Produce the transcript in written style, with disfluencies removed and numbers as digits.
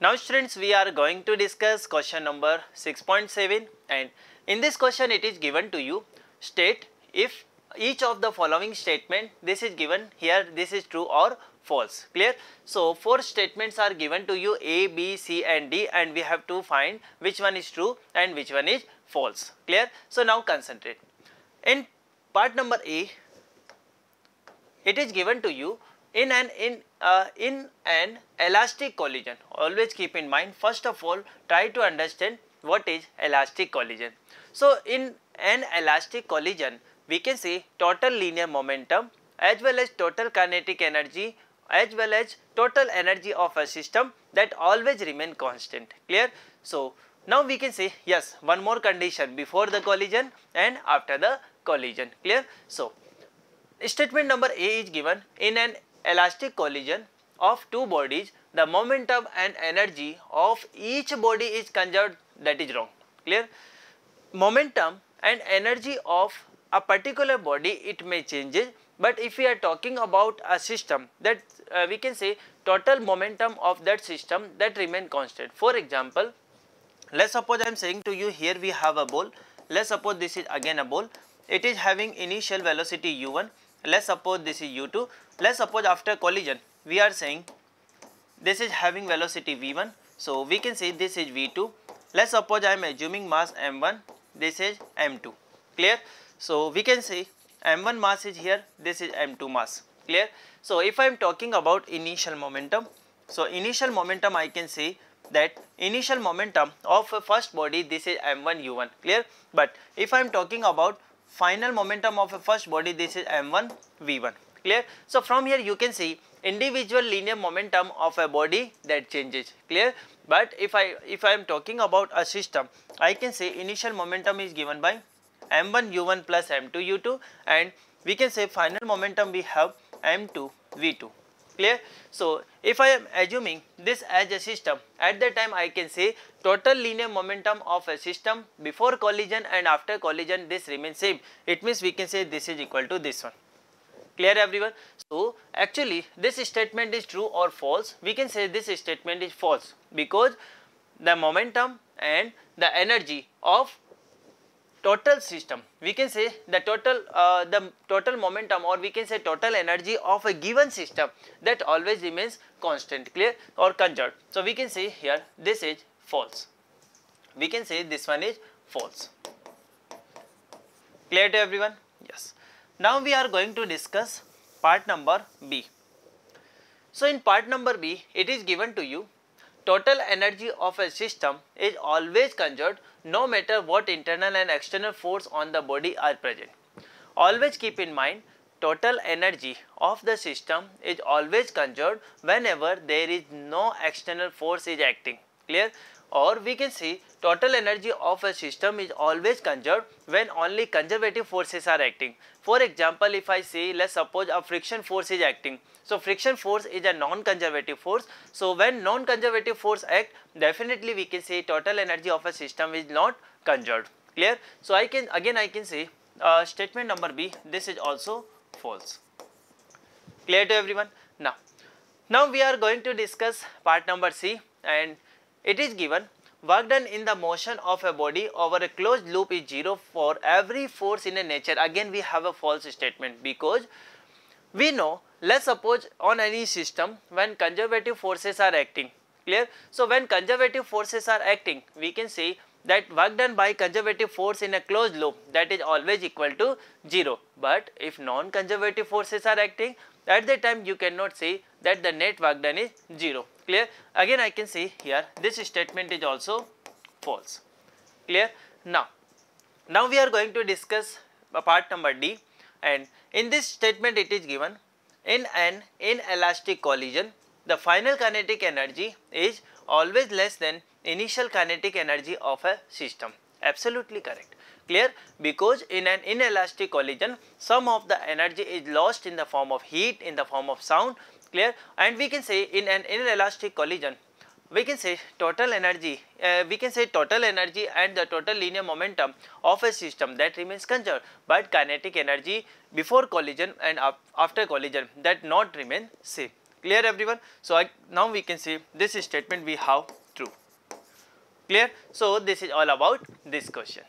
Now students, we are going to discuss question number 6.7, and in this question it is given to you, state if each of the following statement, this is given here, this is true or false, clear. So 4 statements are given to you, A, B, C and D, and we have to find which one is true and which one is false, clear. So now concentrate. In part number A, it is given to you in an elastic collision. Always keep in mind, first of all try to understand what is elastic collision. So in an elastic collision, we can say total linear momentum as well as total kinetic energy as well as total energy of a system that always remain constant, clear. So now we can say yes, one more condition before the collision and after the collision, clear. So statement number A is given, in an elastic collision of two bodies, the momentum and energy of each body is conserved. That is wrong, clear. Momentum and energy of a particular body, it may changes, but if we are talking about a system, that we can say total momentum of that system that remain constant. For example, let's suppose I am saying to you, here we have a ball. Let's suppose this is again a ball. It is having initial velocity u1. Let's suppose this is u2. Let's suppose after collision we are saying this is having velocity v1. So we can say this is v2. Let's suppose I am assuming mass m1. This is m2. Clear? So we can say m1 mass is here. This is m2 mass. Clear? So if I am talking about initial momentum, so initial momentum I can say that initial momentum of a first body, this is m1 u1, clear. But if I am talking about final momentum of a first body, this is m1 v1, clear. So from here you can see individual linear momentum of a body that changes, clear. But if I am talking about a system, I can say initial momentum is given by m1 u1 plus m2 u2, and we can say final momentum we have m2 v2, clear. So if I am assuming this as a system, at that time I can say total linear momentum of a system before collision and after collision, this remains same. It means we can say this is equal to this one, clear everyone. So actually this statement is true or false. We can say this statement is false, because the momentum and the energy of total system, we can say the total momentum, or we can say total energy of a given system, that always remains constant, clear, or conserved. So we can say here this is false. We can say this one is false. Clear to everyone? Yes. Now we are going to discuss part number B. So in part number B, it is given to you, total energy of a system is always conserved no matter what internal and external force on the body are present. Always keep in mind, total energy of the system is always conserved whenever there is no external force is acting, clear. Or we can say total energy of a system is always conserved when only conservative forces are acting. For example, if I say, let's suppose a friction force is acting. So friction force is a non-conservative force. So when non-conservative force act, definitely we can say total energy of a system is not conserved, clear. So I can say statement number B, this is also false. Clear to everyone? Now we are going to discuss part number C, and it is given, work done in the motion of a body over a closed loop is 0 for every force in a nature. Again we have a false statement, because we know, let's suppose on any system when conservative forces are acting, clear. So when conservative forces are acting, we can say that work done by conservative force in a closed loop, that is always equal to 0. But if non-conservative forces are acting, at that time you cannot say that the net work done is 0, clear. Again I can say here this statement is also false, clear. Now we are going to discuss part number D, and in this statement it is given, in an inelastic collision the final kinetic energy is always less than initial kinetic energy of a system. Absolutely correct, clear, because in an inelastic collision some of the energy is lost in the form of heat, in the form of sound, clear. And we can say in an inelastic collision, we can say total energy and the total linear momentum of a system that remains conserved, but kinetic energy before collision and after collision that not remain same, Clear everyone? So now we can see this statement we have true. Clear? So this is all about this question.